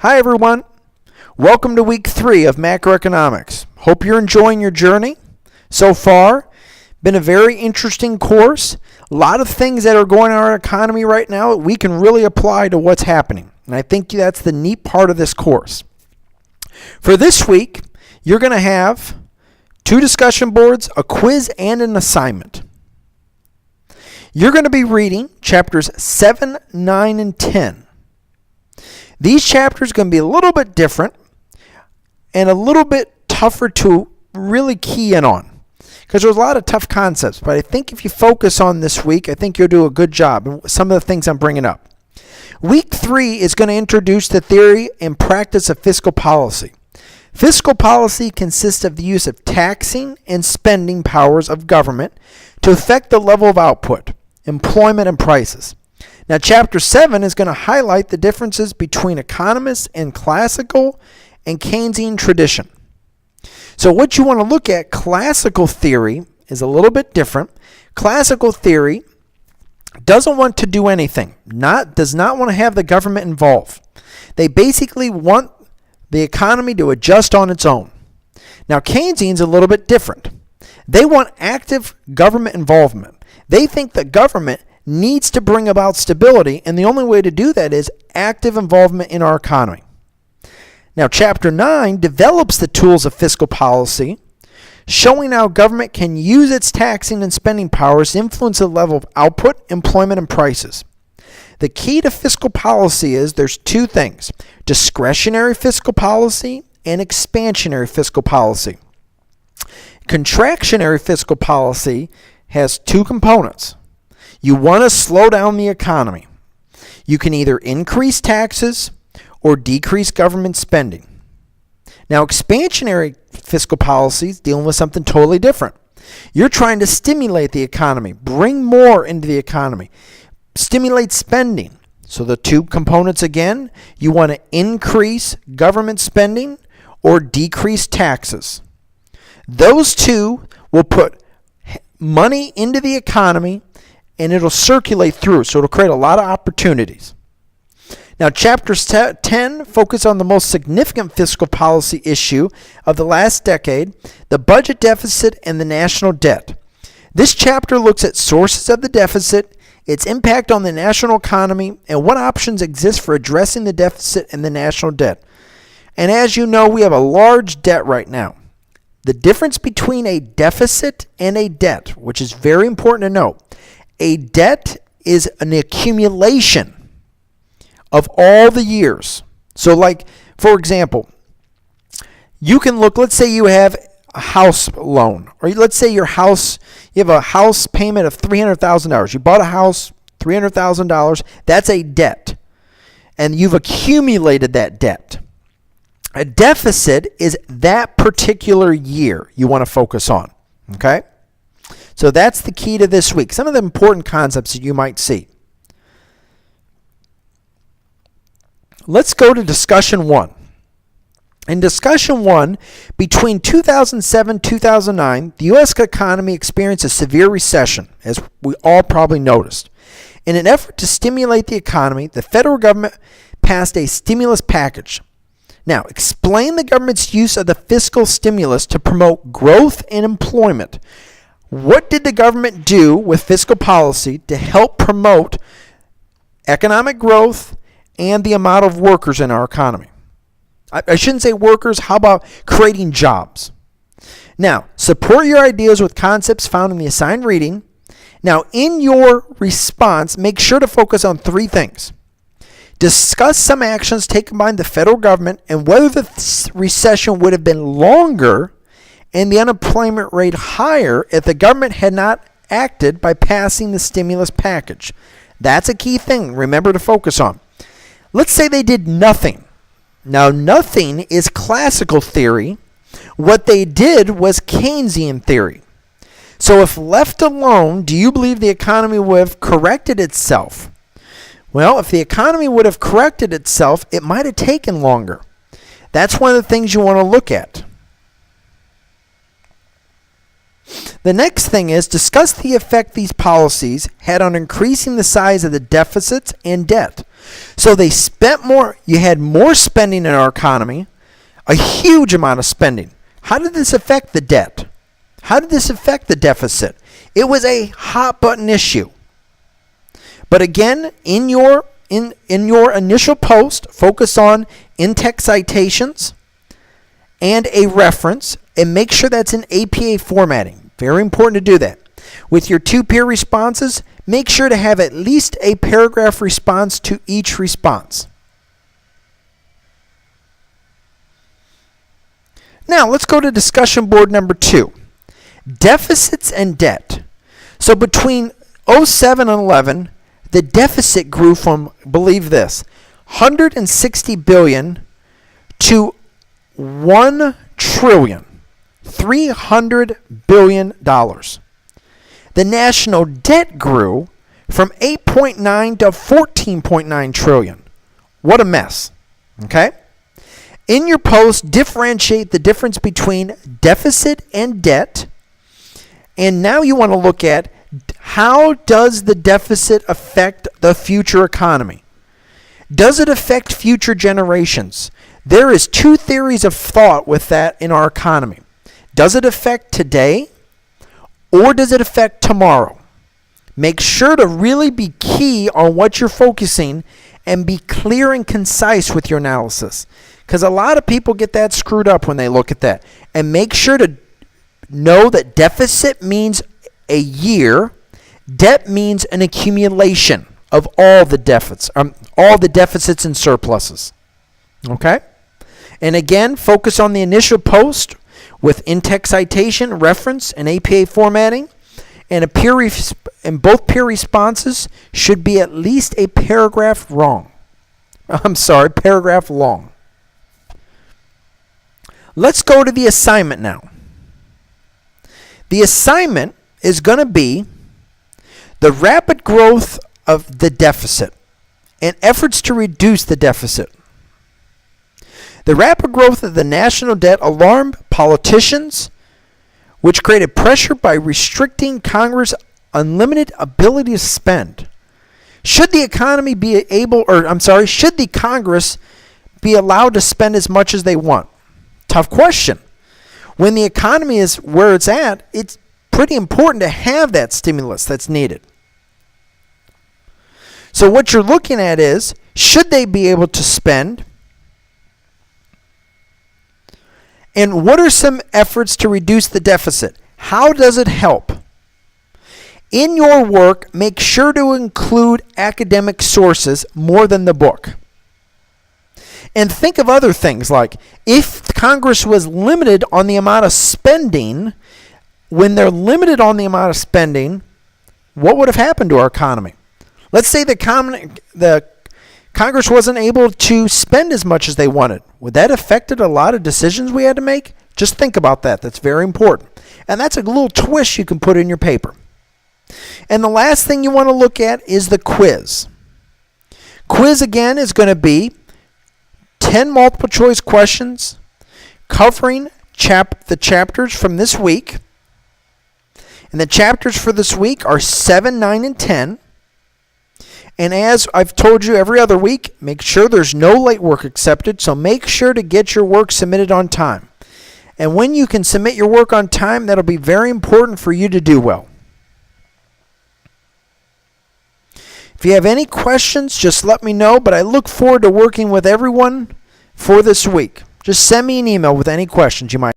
Hi everyone. Welcome to week 3 of macroeconomics. Hope you're enjoying your journey so far. Been a very interesting course. A lot of things that are going on in our economy right now we can really apply to what's happening. And I think that's the neat part of this course. For this week, you're going to have 2 discussion boards, a quiz, and an assignment. You're going to be reading chapters 7, 9, and 10. These chapters are going to be a little bit different and a little bit tougher to really key in on because there's a lot of tough concepts. But I think if you focus on this week, I think you'll do a good job in some of the things I'm bringing up. Week 3 is going to introduce the theory and practice of fiscal policy. Fiscal policy consists of the use of taxing and spending powers of government to affect the level of output, employment, and prices. Now, Chapter 7 is going to highlight the differences between economists and classical and Keynesian tradition. So what you want to look at, classical theory is a little bit different. Classical theory doesn't want to do anything, does not want to have the government involved. They basically want the economy to adjust on its own. Now, Keynesian's a little bit different. They want active government involvement. They think the government needs to bring about stability, and the only way to do that is active involvement in our economy. Now, Chapter 9 develops the tools of fiscal policy, showing how government can use its taxing and spending powers to influence the level of output, employment, and prices. The key to fiscal policy is there's 2 things: discretionary fiscal policy and expansionary fiscal policy. Contractionary fiscal policy has 2 components. You want to slow down the economy. You can either increase taxes or decrease government spending. Now, expansionary fiscal policy is dealing with something totally different. You're trying to stimulate the economy, bring more into the economy, stimulate spending. So the 2 components again, you want to increase government spending or decrease taxes. Those 2 will put money into the economy and it'll circulate through, so it'll create a lot of opportunities. Now, Chapter 10 focus on the most significant fiscal policy issue of the last decade, the budget deficit and the national debt. This chapter looks at sources of the deficit, its impact on the national economy, and what options exist for addressing the deficit and the national debt. And as you know, we have a large debt right now. The difference between a deficit and a debt, which is very important to note, a debt is an accumulation of all the years. So like, for example, you can look, let's say you have a house loan, or let's say you have a house payment of $300,000. You bought a house, $300,000. That's a debt. And you've accumulated that debt. A deficit is that particular year you want to focus on. Okay? So that's the key to this week. Some of the important concepts that you might see. Let's go to discussion 1. In discussion 1, between 2007 and 2009, the U.S. economy experienced a severe recession, as we all probably noticed. In an effort to stimulate the economy, the federal government passed a stimulus package. Now, explain the government's use of the fiscal stimulus to promote growth and employment. What did the government do with fiscal policy to help promote economic growth and the amount of workers in our economy? I shouldn't say workers. How about creating jobs? Now, support your ideas with concepts found in the assigned reading. Now, in your response, make sure to focus on 3 things. Discuss some actions taken by the federal government and whether the recession would have been longer and the unemployment rate higher if the government had not acted by passing the stimulus package. That's a key thing, remember to focus on. Let's say they did nothing. Now, nothing is classical theory. What they did was Keynesian theory. So if left alone, do you believe the economy would have corrected itself? Well, if the economy would have corrected itself, it might have taken longer. That's one of the things you want to look at. The next thing is discuss the effect these policies had on increasing the size of the deficits and debt. So they spent more. You had more spending in our economy, a huge amount of spending. How did this affect the debt? How did this affect the deficit? It was a hot button issue. But again, in your initial post, focus on in-text citations and a reference, and make sure that's in APA formatting. Very important to do that. With your 2 peer responses, make sure to have at least a paragraph response to each response. Now, let's go to discussion board number 2. Deficits and debt. So between 07 and 11, the deficit grew from, believe this, 160 billion to 1 trillion, $300 billion. The national debt grew from 8.9 to 14.9 trillion. What a mess. Okay? In your post, differentiate the difference between deficit and debt. And now you want to look at how does the deficit affect the future economy? Does it affect future generations? There is 2 theories of thought with that in our economy. Does it affect today or does it affect tomorrow? Make sure to really be key on what you're focusing and be clear and concise with your analysis. Because a lot of people get that screwed up when they look at that. And make sure to know that deficit means a year. Debt means an accumulation of all the deficits and surpluses. Okay? And again, focus on the initial post with in-text citation, reference, and APA formatting. And both peer responses should be at least a paragraph long. Paragraph long. Let's go to the assignment now. The assignment is going to be the rapid growth of the deficit and efforts to reduce the deficit. The rapid growth of the national debt alarmed politicians, which created pressure by restricting Congress' unlimited ability to spend. Should the Congress be allowed to spend as much as they want? Tough question. When the economy is where it's at, it's pretty important to have that stimulus that's needed. So what you're looking at is, should they be able to spend? And what are some efforts to reduce the deficit? How does it help? In your work, make sure to include academic sources more than the book. And think of other things like, if Congress was limited on the amount of spending, when they're limited on the amount of spending, what would have happened to our economy? Let's say the Congress wasn't able to spend as much as they wanted. Would that affected a lot of decisions we had to make? Just think about that. That's very important. And that's a little twist you can put in your paper. And the last thing you want to look at is the quiz. Quiz, again, is going to be 10 multiple choice questions covering the chapters from this week. And the chapters for this week are 7, 9, and 10. And as I've told you every other week, make sure there's no late work accepted, so make sure to get your work submitted on time. And when you can submit your work on time, that'll be very important for you to do well. If you have any questions, just let me know, but I look forward to working with everyone for this week. Just send me an email with any questions you might have.